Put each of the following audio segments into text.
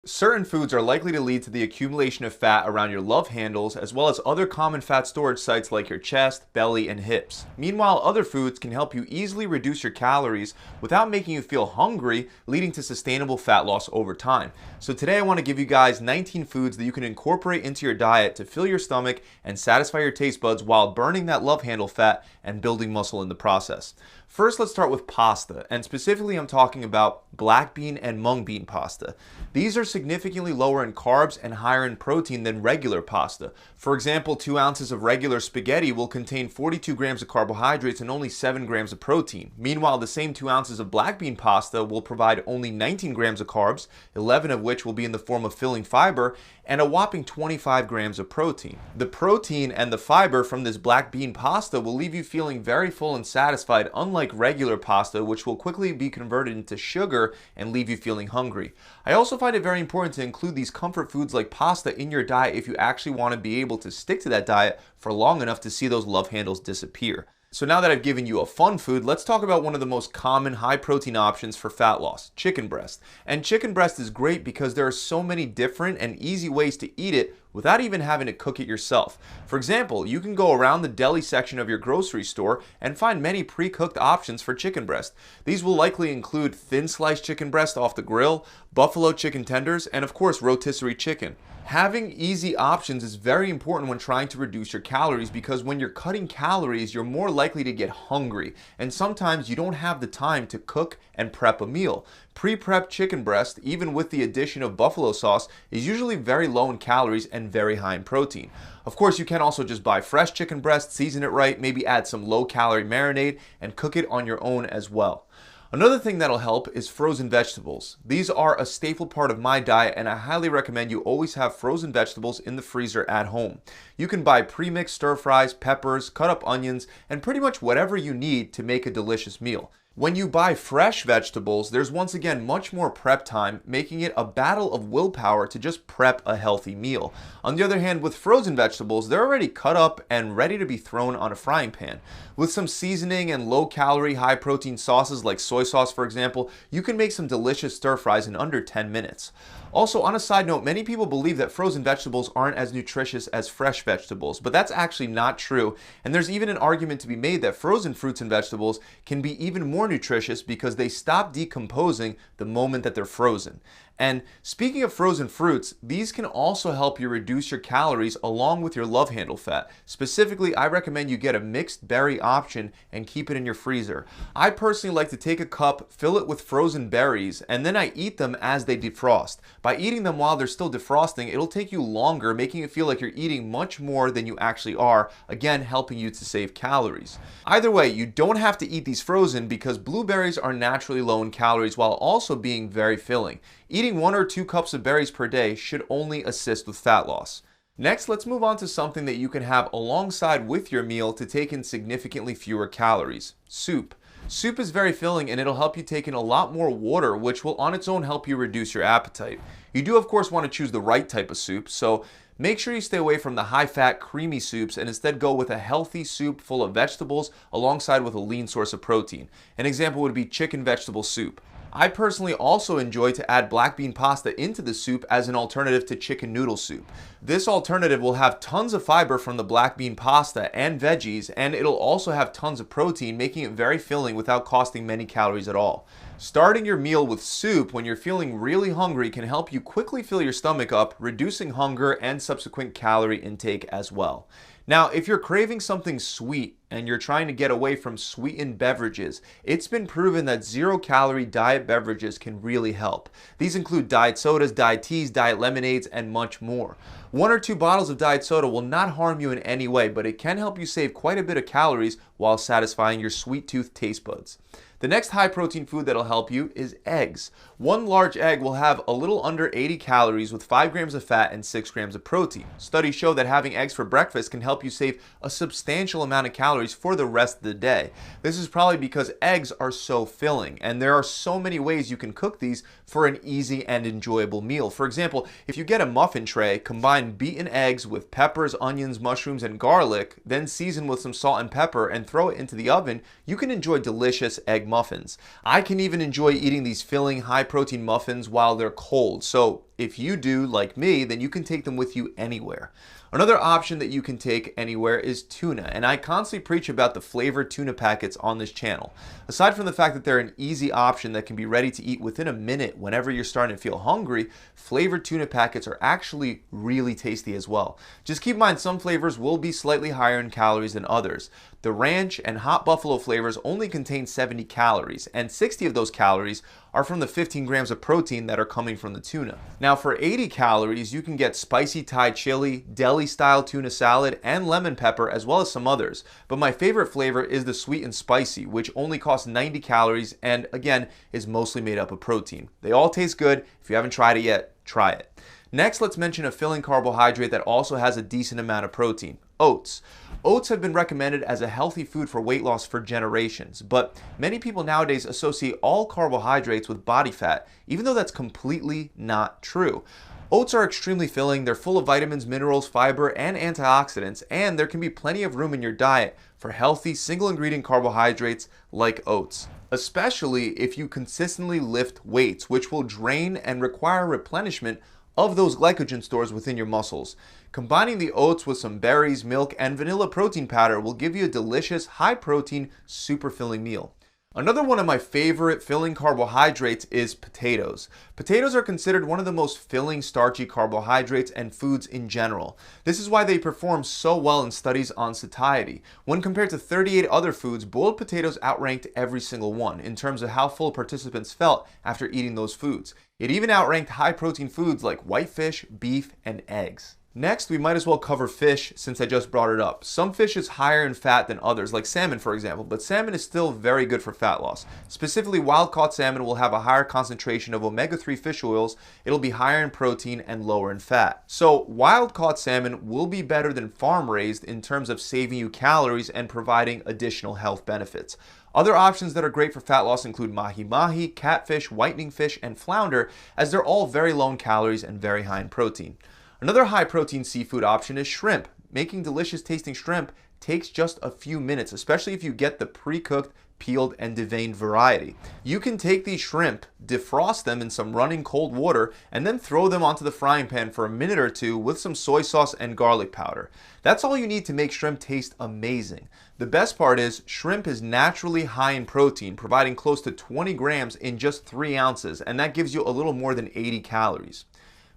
Certain foods are likely to lead to the accumulation of fat around your love handles, as well as other common fat storage sites like your chest, belly, and hips. Meanwhile, other foods can help you easily reduce your calories without making you feel hungry, leading to sustainable fat loss over time. So today I want to give you guys 19 foods that you can incorporate into your diet to fill your stomach and satisfy your taste buds while burning that love handle fat and building muscle in the process. First, let's start with pasta, and specifically I'm talking about black bean and mung bean pasta. These are significantly lower in carbs and higher in protein than regular pasta. For example, 2 ounces of regular spaghetti will contain 42 grams of carbohydrates and only 7 grams of protein. Meanwhile, the same 2 ounces of black bean pasta will provide only 19 grams of carbs, 11 of which will be in the form of filling fiber, and a whopping 25 grams of protein. The protein and the fiber from this black bean pasta will leave you feeling very full and satisfied, unlike regular pasta, which will quickly be converted into sugar and leave you feeling hungry. I also find it very important to include these comfort foods like pasta in your diet if you actually want to be able to stick to that diet for long enough to see those love handles disappear. So now that I've given you a fun food, let's talk about one of the most common high protein options for fat loss, chicken breast. And chicken breast is great because there are so many different and easy ways to eat it without even having to cook it yourself. For example, you can go around the deli section of your grocery store and find many pre-cooked options for chicken breast. These will likely include thin sliced chicken breast off the grill, buffalo chicken tenders, and of course rotisserie chicken. Having easy options is very important when trying to reduce your calories, because when you're cutting calories, you're more likely to get hungry, and sometimes you don't have the time to cook and prep a meal. Pre-prepped chicken breast, even with the addition of buffalo sauce, is usually very low in calories and very high in protein. Of course, you can also just buy fresh chicken breast, season it right, maybe add some low-calorie marinade, and cook it on your own as well. Another thing that'll help is frozen vegetables. These are a staple part of my diet, and I highly recommend you always have frozen vegetables in the freezer at home. You can buy pre-mixed stir fries, peppers, cut up onions, and pretty much whatever you need to make a delicious meal. When you buy fresh vegetables, there's once again much more prep time, making it a battle of willpower to just prep a healthy meal. On the other hand, with frozen vegetables, they're already cut up and ready to be thrown on a frying pan. With some seasoning and low-calorie, high-protein sauces like soy sauce, for example, you can make some delicious stir fries in under 10 minutes. Also, on a side note, many people believe that frozen vegetables aren't as nutritious as fresh vegetables, but that's actually not true, and there's even an argument to be made that frozen fruits and vegetables can be even more nutritious because they stop decomposing the moment that they're frozen. And speaking of frozen fruits, these can also help you reduce your calories along with your love handle fat. Specifically, I recommend you get a mixed berry option and keep it in your freezer. I personally like to take a cup, fill it with frozen berries, and then I eat them as they defrost. By eating them while they're still defrosting, it'll take you longer, making it feel like you're eating much more than you actually are, again helping you to save calories. Either way, you don't have to eat these frozen because blueberries are naturally low in calories while also being very filling. Eating 1 or 2 cups of berries per day should only assist with fat loss. Next, let's move on to something that you can have alongside with your meal to take in significantly fewer calories: soup. Soup is very filling and it'll help you take in a lot more water, which will on its own help you reduce your appetite. You do of course want to choose the right type of soup, so make sure you stay away from the high-fat, creamy soups and instead go with a healthy soup full of vegetables alongside with a lean source of protein. An example would be chicken vegetable soup. I personally also enjoy to add black bean pasta into the soup as an alternative to chicken noodle soup. This alternative will have tons of fiber from the black bean pasta and veggies, and it'll also have tons of protein, making it very filling without costing many calories at all. Starting your meal with soup when you're feeling really hungry can help you quickly fill your stomach up, reducing hunger and subsequent calorie intake as well. Now, if you're craving something sweet and you're trying to get away from sweetened beverages, it's been proven that 0-calorie diet beverages can really help. These include diet sodas, diet teas, diet lemonades, and much more. 1 or 2 bottles of diet soda will not harm you in any way, but it can help you save quite a bit of calories while satisfying your sweet tooth taste buds. The next high protein food that'll help you is eggs. 1 large egg will have a little under 80 calories with 5 grams of fat and 6 grams of protein. Studies show that having eggs for breakfast can help you save a substantial amount of calories for the rest of the day. This is probably because eggs are so filling, and there are so many ways you can cook these for an easy and enjoyable meal. For example, if you get a muffin tray, combine beaten eggs with peppers, onions, mushrooms, and garlic, then season with some salt and pepper and throw it into the oven, you can enjoy delicious egg muffins. I can even enjoy eating these filling high protein muffins while they're cold. So If you do, like me, then you can take them with you anywhere. Another option that you can take anywhere is tuna, and I constantly preach about the flavored tuna packets on this channel. Aside from the fact that they're an easy option that can be ready to eat within a minute whenever you're starting to feel hungry, flavored tuna packets are actually really tasty as well. Just keep in mind some flavors will be slightly higher in calories than others. The ranch and hot buffalo flavors only contain 70 calories, and 60 of those calories are from the 15 grams of protein that are coming from the tuna. Now for 80 calories, you can get spicy Thai chili, deli-style tuna salad, and lemon pepper, as well as some others. But my favorite flavor is the sweet and spicy, which only costs 90 calories and again is mostly made up of protein. They all taste good. If you haven't tried it yet, try it. Next, let's mention a filling carbohydrate that also has a decent amount of protein: oats. Oats have been recommended as a healthy food for weight loss for generations, but many people nowadays associate all carbohydrates with body fat, even though that's completely not true. Oats are extremely filling, they're full of vitamins, minerals, fiber, and antioxidants, and there can be plenty of room in your diet for healthy single ingredient carbohydrates like oats, especially if you consistently lift weights, which will drain and require replenishment of those glycogen stores within your muscles. Combining the oats with some berries, milk, and vanilla protein powder will give you a delicious, high-protein, super filling meal. Another one of my favorite filling carbohydrates is potatoes. Potatoes are considered one of the most filling starchy carbohydrates and foods in general. This is why they perform so well in studies on satiety. When compared to 38 other foods, boiled potatoes outranked every single one in terms of how full participants felt after eating those foods. It even outranked high-protein foods like white fish, beef, and eggs. Next, we might as well cover fish since I just brought it up. Some fish is higher in fat than others, like salmon for example, but salmon is still very good for fat loss. Specifically, wild-caught salmon will have a higher concentration of omega-3 fish oils, it'll be higher in protein and lower in fat. So wild-caught salmon will be better than farm-raised in terms of saving you calories and providing additional health benefits. Other options that are great for fat loss include mahi-mahi, catfish, whitening fish, and flounder, as they're all very low in calories and very high in protein. Another high-protein seafood option is shrimp. Making delicious tasting shrimp takes just a few minutes, especially if you get the pre-cooked, peeled, and deveined variety. You can take these shrimp, defrost them in some running cold water, and then throw them onto the frying pan for a minute or two with some soy sauce and garlic powder. That's all you need to make shrimp taste amazing. The best part is, shrimp is naturally high in protein, providing close to 20 grams in just 3 ounces, and that gives you a little more than 80 calories.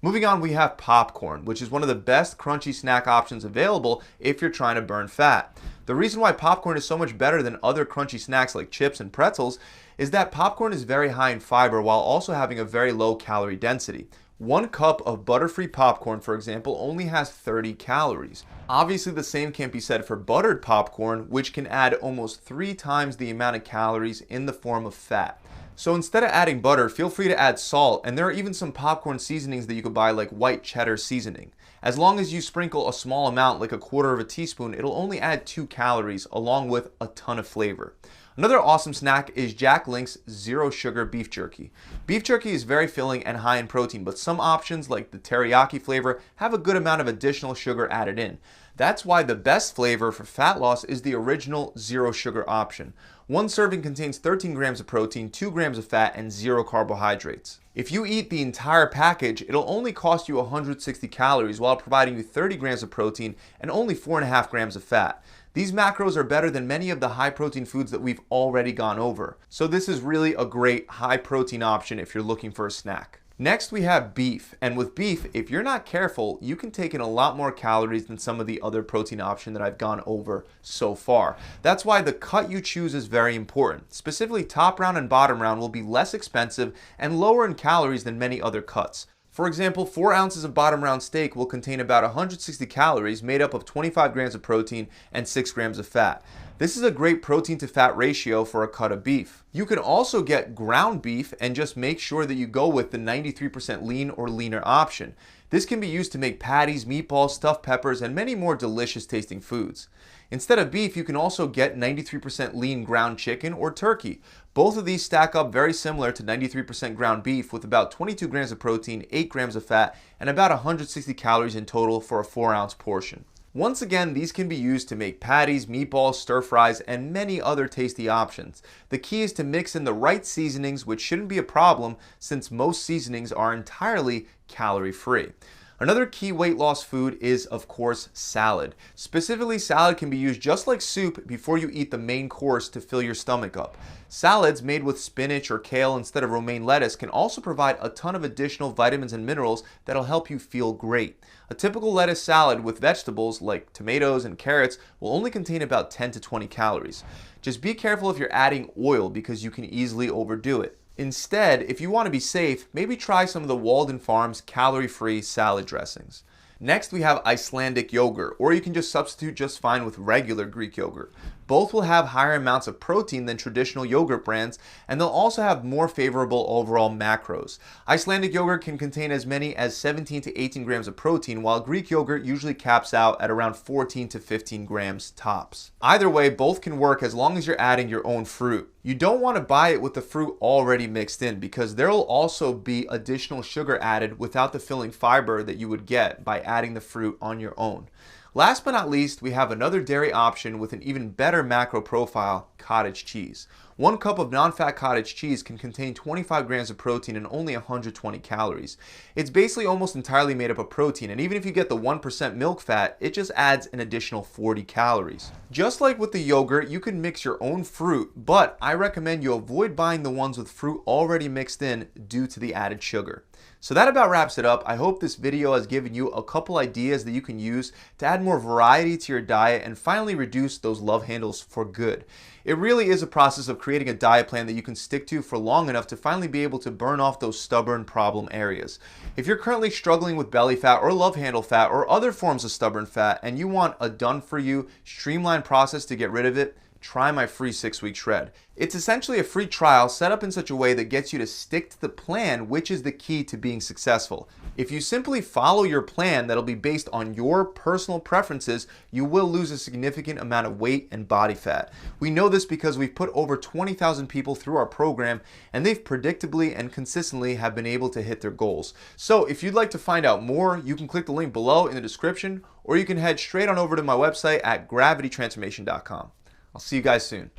Moving on, we have popcorn, which is one of the best crunchy snack options available if you're trying to burn fat. The reason why popcorn is so much better than other crunchy snacks like chips and pretzels is that popcorn is very high in fiber while also having a very low calorie density. 1 cup of butter-free popcorn, for example, only has 30 calories. Obviously, the same can't be said for buttered popcorn, which can add almost 3 times the amount of calories in the form of fat. So instead of adding butter, feel free to add salt, and there are even some popcorn seasonings that you could buy like white cheddar seasoning. As long as you sprinkle a small amount, like 1/4 teaspoon, it'll only add 2 calories along with a ton of flavor. Another awesome snack is Jack Link's Zero Sugar Beef Jerky. Beef jerky is very filling and high in protein, but some options like the teriyaki flavor have a good amount of additional sugar added in. That's why the best flavor for fat loss is the original zero sugar option. 1 serving contains 13 grams of protein, 2 grams of fat, and 0 carbohydrates. If you eat the entire package, it'll only cost you 160 calories while providing you 30 grams of protein and only 4.5 grams of fat. These macros are better than many of the high protein foods that we've already gone over. So this is really a great high protein option if you're looking for a snack. Next, we have beef, and with beef, if you're not careful, you can take in a lot more calories than some of the other protein options that I've gone over so far. That's why the cut you choose is very important. Specifically, top round and bottom round will be less expensive and lower in calories than many other cuts. For example, 4 ounces of bottom round steak will contain about 160 calories made up of 25 grams of protein and 6 grams of fat. This is a great protein to fat ratio for a cut of beef. You can also get ground beef and just make sure that you go with the 93% lean or leaner option. This can be used to make patties, meatballs, stuffed peppers, and many more delicious tasting foods. Instead of beef, you can also get 93% lean ground chicken or turkey. Both of these stack up very similar to 93% ground beef with about 22 grams of protein, 8 grams of fat, and about 160 calories in total for a 4-ounce portion. Once again, these can be used to make patties, meatballs, stir fries, and many other tasty options. The key is to mix in the right seasonings, which shouldn't be a problem since most seasonings are entirely calorie-free. Another key weight loss food is, of course, salad. Specifically, salad can be used just like soup before you eat the main course to fill your stomach up. Salads made with spinach or kale instead of romaine lettuce can also provide a ton of additional vitamins and minerals that'll help you feel great. A typical lettuce salad with vegetables like tomatoes and carrots will only contain about 10 to 20 calories. Just be careful if you're adding oil because you can easily overdo it. Instead, if you want to be safe, maybe try some of the Walden Farms calorie-free salad dressings. Next, we have Icelandic yogurt, or you can just substitute just fine with regular Greek yogurt. Both will have higher amounts of protein than traditional yogurt brands, and they'll also have more favorable overall macros. Icelandic yogurt can contain as many as 17 to 18 grams of protein, while Greek yogurt usually caps out at around 14 to 15 grams tops. Either way, both can work as long as you're adding your own fruit. You don't want to buy it with the fruit already mixed in because there will also be additional sugar added without the filling fiber that you would get by adding the fruit on your own. Last but not least, we have another dairy option with an even better macro profile, cottage cheese. 1 cup of non-fat cottage cheese can contain 25 grams of protein and only 120 calories. It's basically almost entirely made up of protein, and even if you get the 1% milk fat, it just adds an additional 40 calories. Just like with the yogurt, you can mix your own fruit, but I recommend you avoid buying the ones with fruit already mixed in due to the added sugar. So that about wraps it up. I hope this video has given you a couple ideas that you can use to add more variety to your diet and finally reduce those love handles for good. It really is a process of creating a diet plan that you can stick to for long enough to finally be able to burn off those stubborn problem areas. If you're currently struggling with belly fat or love handle fat or other forms of stubborn fat and you want a done-for-you, streamlined process to get rid of it, try my free 6-week shred. It's essentially a free trial set up in such a way that gets you to stick to the plan, which is the key to being successful. If you simply follow your plan that'll be based on your personal preferences, you will lose a significant amount of weight and body fat. We know this because we've put over 20,000 people through our program and they've predictably and consistently have been able to hit their goals. So if you'd like to find out more, you can click the link below in the description, or you can head straight on over to my website at gravitytransformation.com. I'll see you guys soon.